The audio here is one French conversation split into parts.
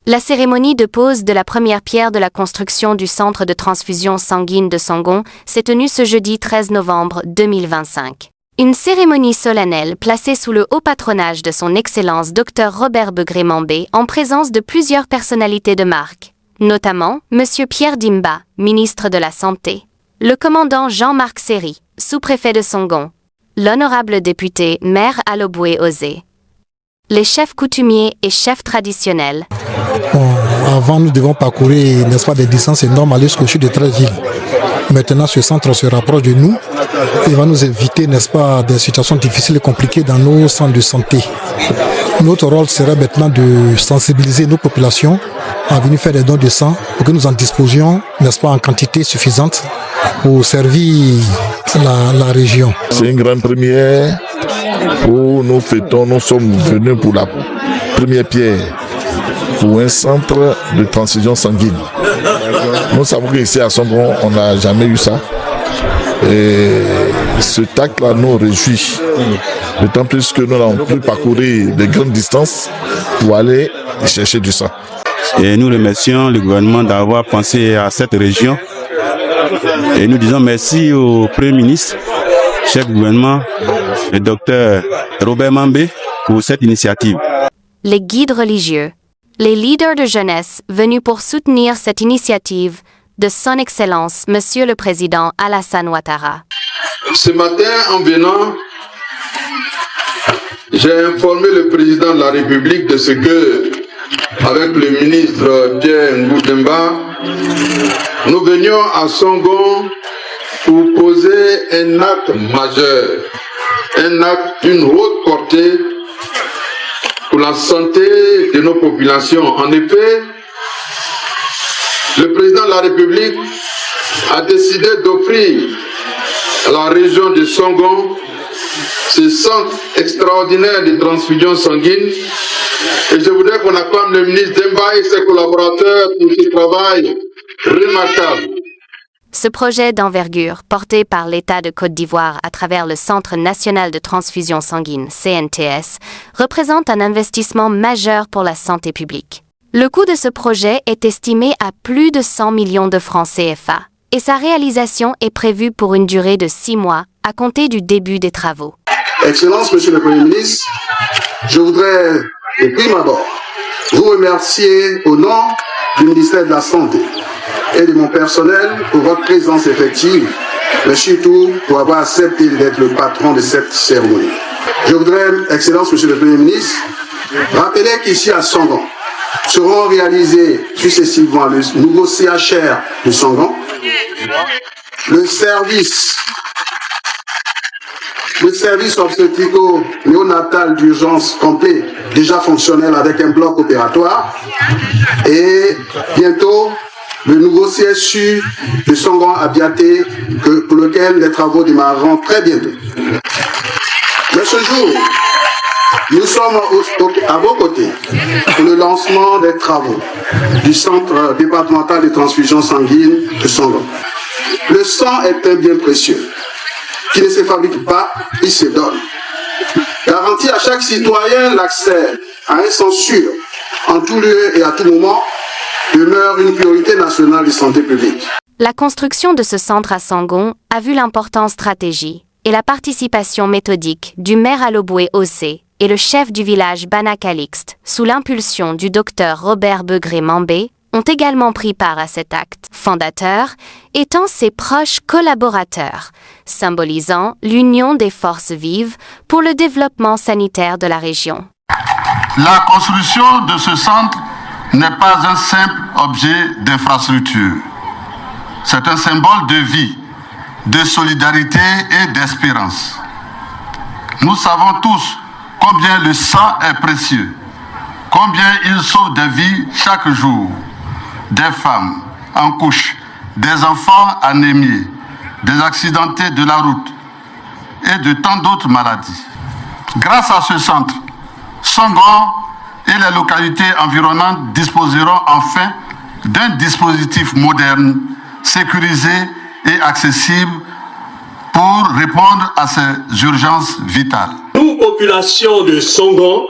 La cérémonie de pose de la première pierre de la construction du centre de transfusion sanguine de Songon s'est tenue ce jeudi 13 novembre 2025. Une cérémonie solennelle placée sous le haut patronage de son Excellence Dr Robert Begré-Mambé en présence de plusieurs personnalités de marque, notamment M. Pierre Dimba, ministre de la Santé, le commandant Jean-Marc Seri, sous-préfet de Songon, l'honorable député maire Aloboué-Osé, les chefs coutumiers et chefs traditionnels. Avant, nous devons parcourir, n'est-ce pas, des distances énormes aller jusqu'au sud de 13 villes. Maintenant, ce centre se rapproche de nous et va nous éviter, n'est-ce pas, des situations difficiles et compliquées dans nos centres de santé. Notre rôle serait maintenant de sensibiliser nos populations à venir faire des dons de sang pour que nous en disposions, n'est-ce pas, en quantité suffisante pour servir la région. C'est une grande première où nous fêtons, nous sommes venus pour la première pierre pour un centre de transfusion sanguine. Nous savons qu'ici à Songon, on n'a jamais eu ça. Et ce acte-là nous réjouit. D'autant plus que nous avons pu parcourir de grandes distances pour aller chercher du sang. Et nous remercions le gouvernement d'avoir pensé à cette région. Et nous disons merci au Premier ministre, chef du gouvernement, le docteur Robert Mambé, pour cette initiative. Les guides religieux, les leaders de jeunesse venus pour soutenir cette initiative de Son Excellence, Monsieur le Président Alassane Ouattara. Ce matin, en venant, j'ai informé le Président de la République de ce que, avec le ministre Pierre Ngudemba, nous venions à Songon pour poser un acte majeur, un acte d'une haute portée pour la santé de nos populations. En effet, le président de la République a décidé d'offrir à la région de Songon ce centre extraordinaire de transfusion sanguine. Et je voudrais qu'on acclame le ministre Demba et ses collaborateurs pour ce travail remarquable. Ce projet d'envergure, porté par l'État de Côte d'Ivoire à travers le Centre national de transfusion sanguine, CNTS, représente un investissement majeur pour la santé publique. Le coût de ce projet est estimé à plus de 100 millions de francs CFA, et sa réalisation est prévue pour une durée de 6 mois, à compter du début des travaux. Excellence, Monsieur le Premier ministre, je voudrais, de prime abord, vous remercier au nom du ministère de la Santé et de mon personnel pour votre présence effective, mais surtout pour avoir accepté d'être le patron de cette cérémonie. Je voudrais, Excellence, Monsieur le Premier ministre, rappeler qu'ici à Songon seront réalisés successivement le nouveau CHR de Songon, le service obstétrico-néonatal d'urgence complet, déjà fonctionnel avec un bloc opératoire, et bientôt le nouveau CSU de Songon à Biaté, pour lequel les travaux démarreront très bientôt. Mais ce jour, nous sommes à vos côtés pour le lancement des travaux du Centre départemental de transfusion sanguine de Songon. Le sang est un bien précieux qui ne se fabrique pas, il se donne. Garantir à chaque citoyen l'accès à un sang sûr en tout lieu et à tout moment demeure une priorité nationale de santé publique. La construction de ce centre à Songon a vu l'importante stratégie et la participation méthodique du maire Aloboué-Osé et le chef du village Bana Calixte, sous l'impulsion du docteur Robert Begré-Mambé, ont également pris part à cet acte fondateur, étant ses proches collaborateurs, symbolisant l'union des forces vives pour le développement sanitaire de la région. La construction de ce centre n'est pas un simple objet d'infrastructure. C'est un symbole de vie, de solidarité et d'espérance. Nous savons tous combien le sang est précieux, combien il sauve des vies chaque jour, des femmes en couche, des enfants anémiés, des accidentés de la route et de tant d'autres maladies. Grâce à ce centre, Songon et les localités environnantes disposeront enfin d'un dispositif moderne, sécurisé et accessible pour répondre à ces urgences vitales. Nous, population de Songon,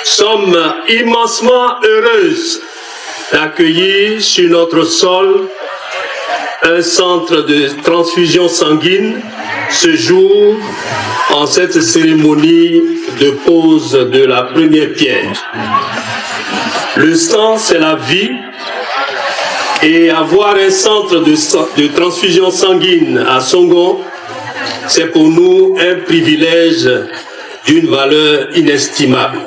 sommes immensement heureuses d'accueillir sur notre sol un centre de transfusion sanguine ce jour en cette cérémonie de pose de la première pierre. Le sang, c'est la vie, et avoir un centre de transfusion sanguine à Songon, c'est pour nous un privilège d'une valeur inestimable.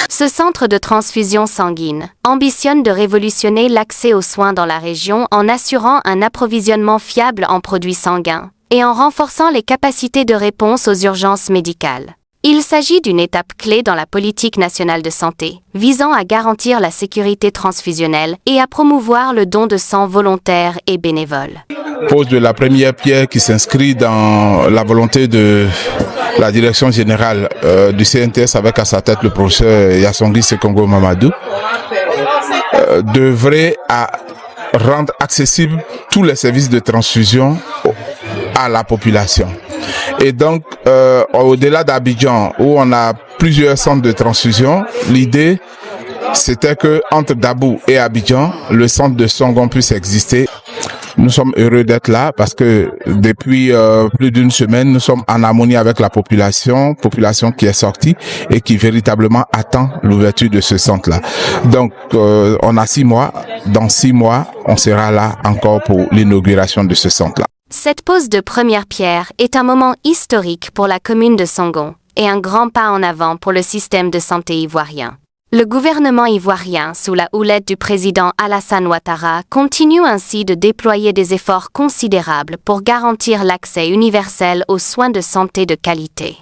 Ce centre de transfusion sanguine ambitionne de révolutionner l'accès aux soins dans la région en assurant un approvisionnement fiable en produits sanguins et en renforçant les capacités de réponse aux urgences médicales. Il s'agit d'une étape clé dans la politique nationale de santé, visant à garantir la sécurité transfusionnelle et à promouvoir le don de sang volontaire et bénévole. Pose de la première pierre qui s'inscrit dans la volonté de la direction générale du CNTS avec à sa tête le professeur Yassongui Sekongo Mamadou, devrait rendre accessibles tous les services de transfusion à la population. Et donc, au-delà d'Abidjan, où on a plusieurs centres de transfusion, l'idée, c'était que entre Dabou et Abidjan, le centre de Songon puisse exister. Nous sommes heureux d'être là parce que depuis plus d'une semaine, nous sommes en harmonie avec la population qui est sortie et qui véritablement attend l'ouverture de ce centre-là. Donc, on a 6 mois. Dans 6 mois, on sera là encore pour l'inauguration de ce centre-là. Cette pose de première pierre est un moment historique pour la commune de Songon et un grand pas en avant pour le système de santé ivoirien. Le gouvernement ivoirien, sous la houlette du président Alassane Ouattara, continue ainsi de déployer des efforts considérables pour garantir l'accès universel aux soins de santé de qualité.